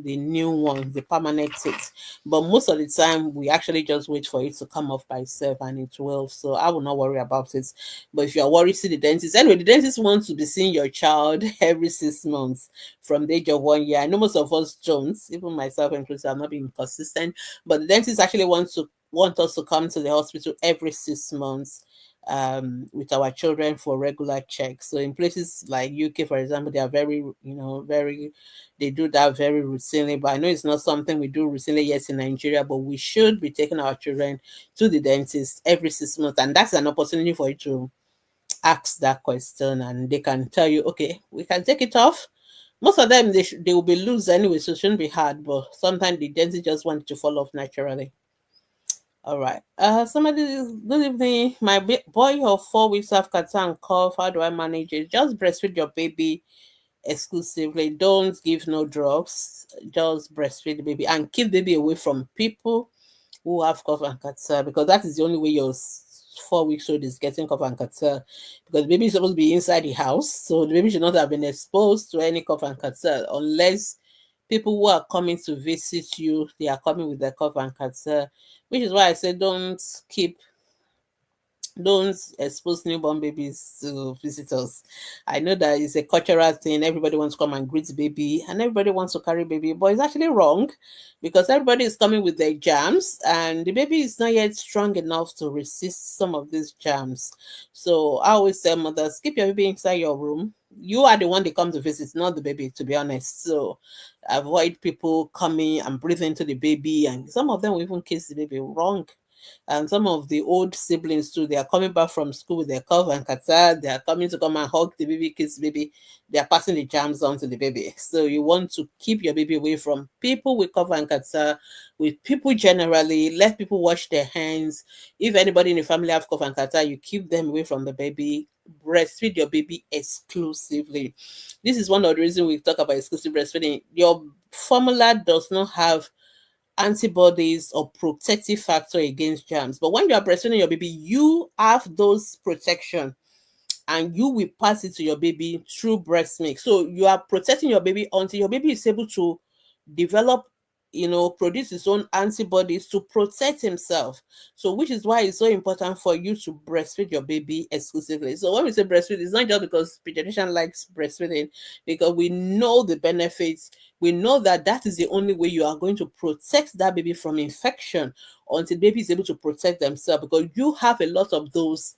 new one, the permanent teeth. But most of the time, we actually just wait for it to come off by itself, and it will. So I will not worry about it. But if you're worried, see the dentist. Anyway, the dentist wants to be seeing your child every 6 months from the age of 1 year. I know most of us don't, even myself included. I'm not being consistent, but the dentist actually want us to come to the hospital every 6 months with our children for regular checks. So in places like UK, for example, they are they do that very routinely. But I know it's not something we do routinely yet in Nigeria, but we should be taking our children to the dentist every 6 months. And that's an opportunity for you to ask that question, and they can tell you, okay, we can take it off. Most of them, they will be loose anyway, so it shouldn't be hard. But sometimes the dentist just want it to fall off naturally. All right. Somebody, good evening. My boy of 4 weeks have catarrh and cough. How do I manage it? Just breastfeed your baby exclusively. Don't give no drugs. Just breastfeed the baby and keep the baby away from people who have cough and catarrh, because that is the only way your 4 weeks old is getting cough and catarrh. Because the baby is supposed to be inside the house, so the baby should not have been exposed to any cough and catarrh unless people who are coming to visit you, they are coming with their cough and catarrh, which is why I say don't expose newborn babies to visitors. I know that it's a cultural thing. Everybody wants to come and greet baby, and everybody wants to carry baby, but it's actually wrong because everybody is coming with their germs, and the baby is not yet strong enough to resist some of these germs. So I always tell mothers, keep your baby inside your room. You are the one they come to visit, not the baby, to be honest. So avoid people coming and breathing into the baby, and some of them will even kiss the baby. Wrong. And some of the old siblings too, they are coming back from school with their cough and catarrh. They are coming to come and hug the baby, kiss the baby. They are passing the germs on to the baby. So you want to keep your baby away from people with cough and catarrh, with people generally. Let people wash their hands. If anybody in the family have cough and catarrh, you keep them away from the baby. Breastfeed your baby exclusively. This is one of the reasons we talk about exclusive breastfeeding. Your formula does not have antibodies or protective factor against germs. But when you are breastfeeding your baby, you have those protection and you will pass it to your baby through breast milk. So you are protecting your baby until your baby is able to develop, produce his own antibodies to protect himself. So which is why it's so important for you to breastfeed your baby exclusively. So when we say breastfeed, it's not just because pediatrician likes breastfeeding, because we know the benefits. We know that that is the only way you are going to protect that baby from infection until baby is able to protect themselves, because you have a lot of those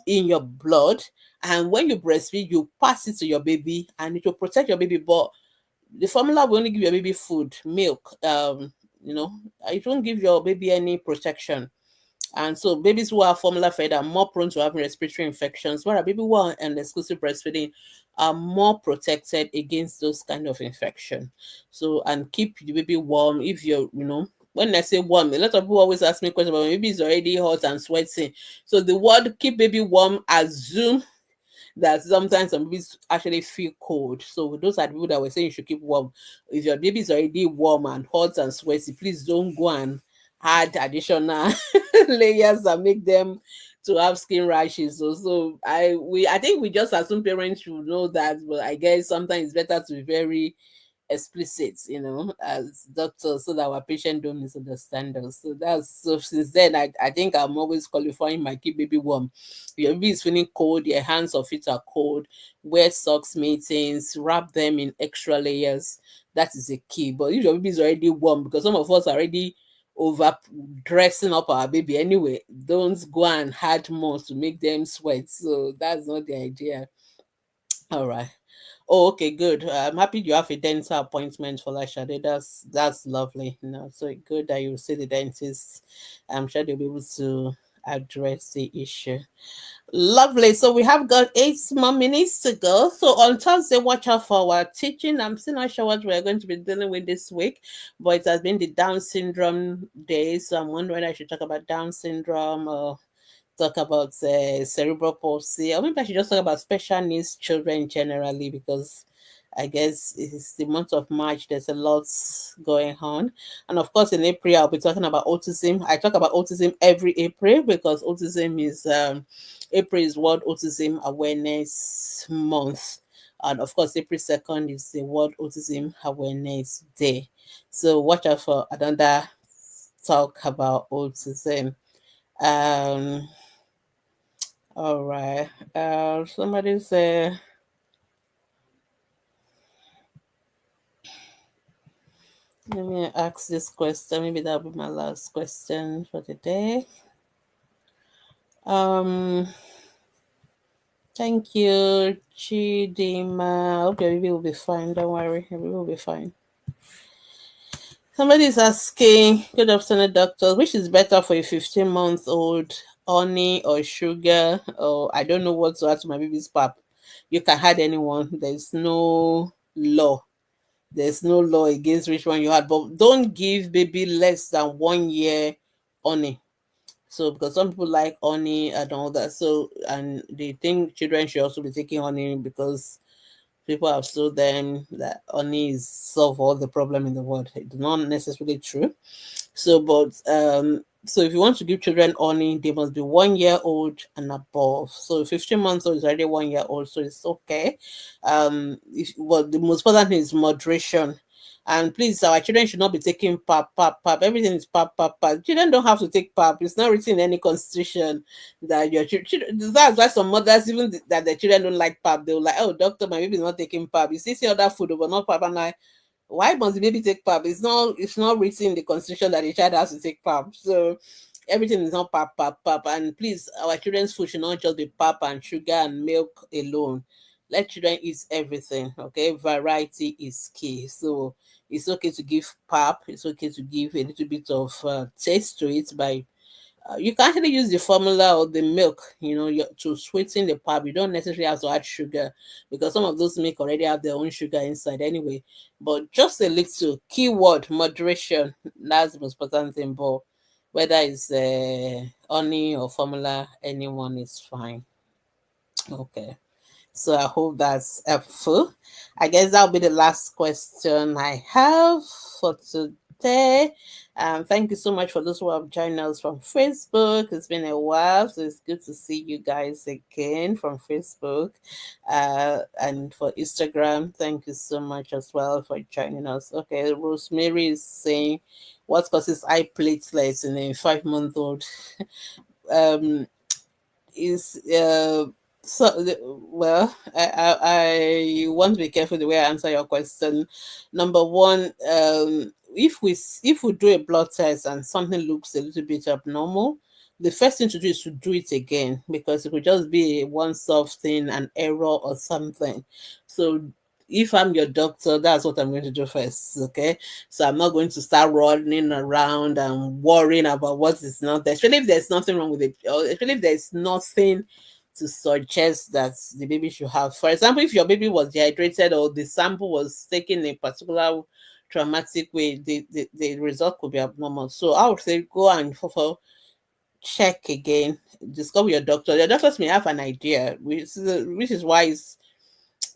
in your blood. And when you breastfeed, you pass it to your baby and it will protect your baby. But the formula will only give your baby food, milk. It won't give your baby any protection. And so babies who are formula fed are more prone to having respiratory infections, whereas babies who are on exclusive breastfeeding are more protected against those kind of infection. So, and keep the baby warm. If when I say warm, a lot of people always ask me questions about baby is already hot and sweating. So the word keep baby warm assume that sometimes some babies actually feel cold. So those are the people that were saying you should keep warm. If your baby is already warm and hot and sweaty, please don't go and add additional layers that make them to have skin rashes. I think we just assume parents should know that, but I guess sometimes it's better to be very explicit, as doctors, so that our patient don't misunderstand us. So since then, I think I'm always qualifying my keep baby warm. Your baby is feeling cold, your hands or feet are cold, wear socks, mittens, wrap them in extra layers. That is a key. But if your baby is already warm, because some of us are already over dressing up our baby anyway, don't go and add more to make them sweat. So that's not the idea. All right. Oh, okay, good. I'm happy you have a dental appointment for Lashade. That's lovely. So good that you see the dentist. I'm sure they'll be able to address the issue. Lovely. So we have got 8 more minutes to go. So on Thursday, watch out for our teaching. I'm still not sure what we're going to be dealing with this week, but it has been the Down syndrome day. So I'm wondering whether I should talk about Down syndrome or talk about cerebral palsy, or maybe I should just talk about special needs children generally, because I guess it's the month of March. There's a lot going on. And of course, in April, I'll be talking about autism. I talk about autism every April because autism is, April is World Autism Awareness Month. And of course, April 2nd is the World Autism Awareness Day. So watch out for another talk about autism. Um, all right. Somebody say, let me ask this question. Maybe that'll be my last question for the day. Um, Thank you, Chidima. Hope your baby will be fine. Don't worry, your baby will be fine. Somebody is asking, good afternoon, doctor. Which is better for a 15-month-old, honey or sugar? Or I don't know what to add to my baby's pap. You can add anyone. There's no law. There's no law against which one you had, but don't give baby less than 1 year honey. So because some people like honey and all that, so and they think children should also be taking honey because people have told them that honey is solve all the problem in the world. It's not necessarily true. So if you want to give children honey, they must be 1 year old and above. So 15 months old is already 1 year old, so it's okay. The most important thing is moderation. And please, our children should not be taking pap, pap, pap. Everything is pap, pap, pap. Children don't have to take pap. It's not written in any constitution that your children. That's why some mothers, even that the children don't like pap, they'll like, oh, doctor, my baby is not taking pap. You see other food, but not pap. And why must the baby take pap? It's not written in the constitution that the child has to take pap. So everything is not pap, pap, pap. And please, our children's food should not just be pap and sugar and milk alone. Let children eat everything. Okay, variety is key. So it's okay to give pap. It's okay to give a little bit of taste to it by You can actually use the formula or the milk, to sweeten the pap. You don't necessarily have to add sugar, because some of those milk already have their own sugar inside anyway. But just a little. Keyword moderation. That's the most important thing. But whether it's honey or formula, anyone is fine. Okay. So I hope that's helpful. I guess that'll be the last question I have for today. Thank you so much for those who have joined us from Facebook. It's been a while, so it's good to see you guys again from Facebook. And for Instagram, thank you so much as well for joining us. Okay, Rosemary is saying, what causes eye platelets in a 5-month-old? Um, is well, I want to be careful the way I answer your question. Number one, if we do a blood test and something looks a little bit abnormal, the first thing to do is to do it again, because it could just be a once-off thing, an error or something. So if I'm your doctor, that's what I'm going to do first. Okay, so I'm not going to start running around and worrying about what is not there, especially if there's nothing wrong with it, or especially if there's nothing to suggest that the baby should have. For example, if your baby was dehydrated or the sample was taken in a particular traumatic way, the result could be abnormal. So I would say go and for check again, discuss with your doctor. Your doctors may have an idea, which is why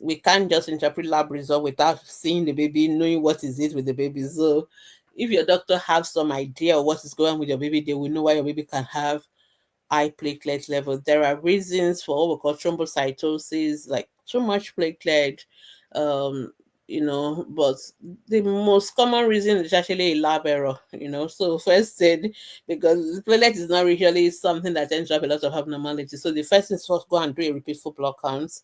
we can't just interpret lab result without seeing the baby, knowing what is it with the baby. So if your doctor have some idea of what is going on with your baby, they will know why your baby can have high platelet level. There are reasons for what we call thrombocytosis, like too much platelet, um, but the most common reason is actually a lab error, So first aid, because platelet is not usually something that tends to have a lot of abnormality. So the first thing is first go and do a repeat full blood count,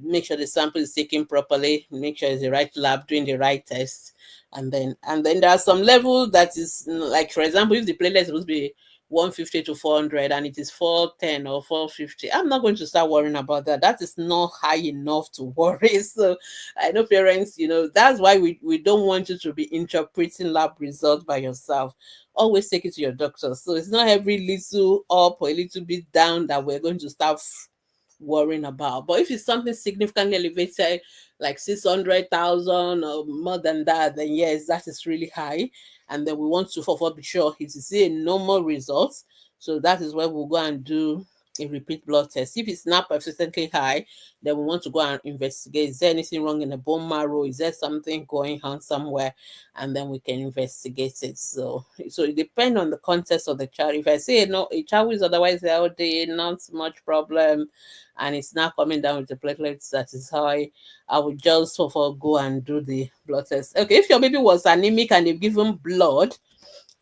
make sure the sample is taken properly, make sure it's the right lab doing the right test, and then there are some level that is, like for example, if the platelet is supposed to be 150 to 400 and it is 410 or 450, I'm not going to start worrying about that. That is not high enough to worry. So I know parents, that's why we don't want you to be interpreting lab results by yourself. Always take it to your doctor. So it's not every little up or a little bit down that we're going to start worrying about. But if it's something significantly elevated, like 600,000 or more than that, then yes, that is really high. And then we want to, for be sure, it is a normal result. So that is where we'll go and do a repeat blood test. If it's not persistently high, then we want to go and investigate. Is there anything wrong in the bone marrow? Is there something going on somewhere? And then we can investigate it. So it depends on the context of the child. If I say no, a child is otherwise healthy, not much problem, and it's not coming down with the platelets that is high, I would just sort of go and do the blood test. Okay, if your baby was anemic and they've given blood,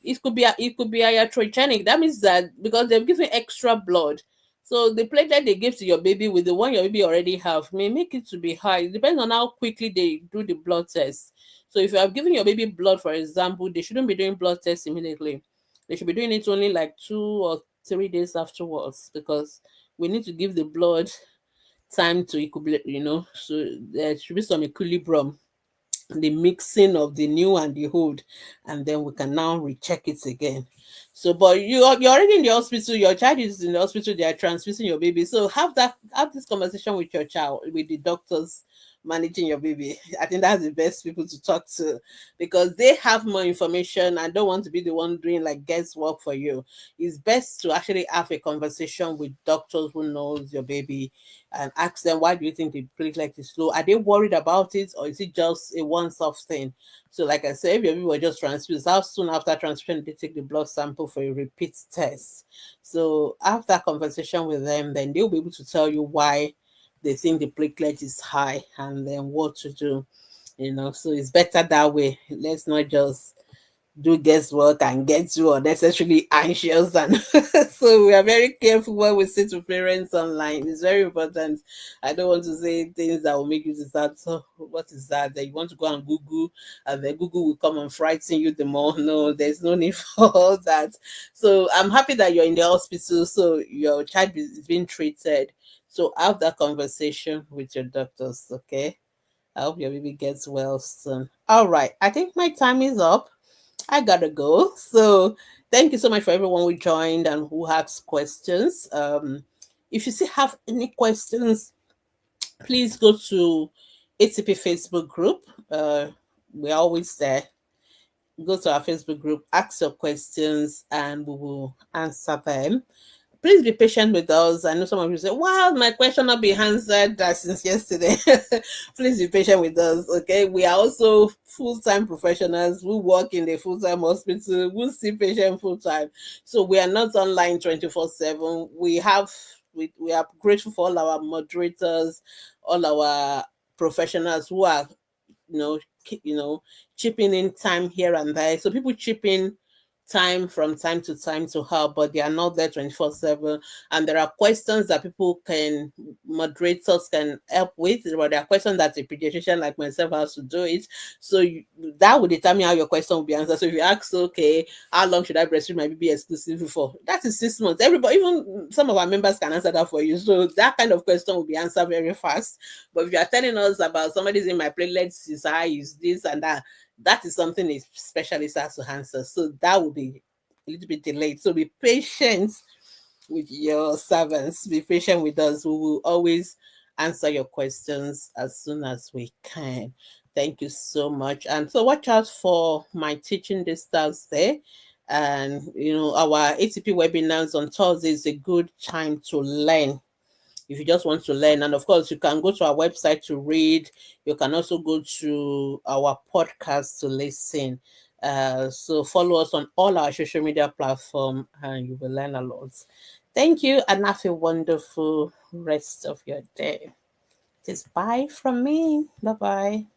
it could be iatrogenic. That means that because they've given extra blood, so the platelet they give to your baby with the one your baby already have may make it to be high. It depends on how quickly they do the blood test. So if you have given your baby blood, for example, they shouldn't be doing blood tests immediately. They should be doing it only like 2 or 3 days afterwards, because we need to give the blood time to equilibrate, so there should be some equilibrium, the mixing of the new and the old, and then we can now recheck it again. So but you're already in the hospital, your child is in the hospital, they are transmitting your baby, so have this conversation with your child, with the doctors managing your baby. I think that's the best people to talk to, because they have more information and don't want to be the one doing like guesswork for you. It's best to actually have a conversation with doctors who knows your baby, and ask them, why do you think the platelet is low? Are they worried about it, or is it just a once-off thing? So, like I said, if your people were just transfused, how soon after transfusion they take the blood sample for a repeat test? So, after that conversation with them, then they'll be able to tell you why they think the platelet is high and then what to do. So it's better that way. Let's not just do guesswork and get too unnecessarily anxious, and so we are very careful when we say to parents online. It's very important. I don't want to say things that will make you decide, so what is that you want to go and Google, and then Google will come and frighten you the more. No, there's no need for all that. So I'm happy that you're in the hospital, so your child is being treated. So have that conversation with your doctors. Okay, I hope your baby gets well soon. All right, I think my time is up. I gotta go. So thank you so much for everyone who joined and who asked questions. If you still have any questions, please go to ATP Facebook group. We're always there. Go to our Facebook group, ask your questions, and we will answer them. Please be patient with us. I know some of you say, wow, my question not be answered since yesterday. Please be patient with us, okay? We are also full-time professionals who work in the full-time hospital, who see patient full-time. So we are not online 24/7. We are grateful for all our moderators, all our professionals who are you know, chipping in time here and there. So people chip in time from time to time to help, but they are not there 24/7. And there are questions that moderators can help with, but there are questions that a pediatrician like myself has to do it. So that will determine how your question will be answered. So if you ask, okay, how long should I breastfeed my baby exclusively for? That is 6 months. Everybody, even some of our members can answer that for you. So that kind of question will be answered very fast. But if you are telling us about somebody's in my platelets is high, is this and that, that is something a specialist has to answer. So that will be a little bit delayed. So be patient with your servants. Be patient with us. We will always answer your questions as soon as we can. Thank you so much. And so watch out for my teaching this Thursday. And our ATP webinars on Thursday is a good time to learn if you just want to learn. And of course, you can go to our website to read. You can also go to our podcast to listen. So follow us on all our social media platform and you will learn a lot. Thank you and have a wonderful rest of your day. Just bye from me. Bye bye.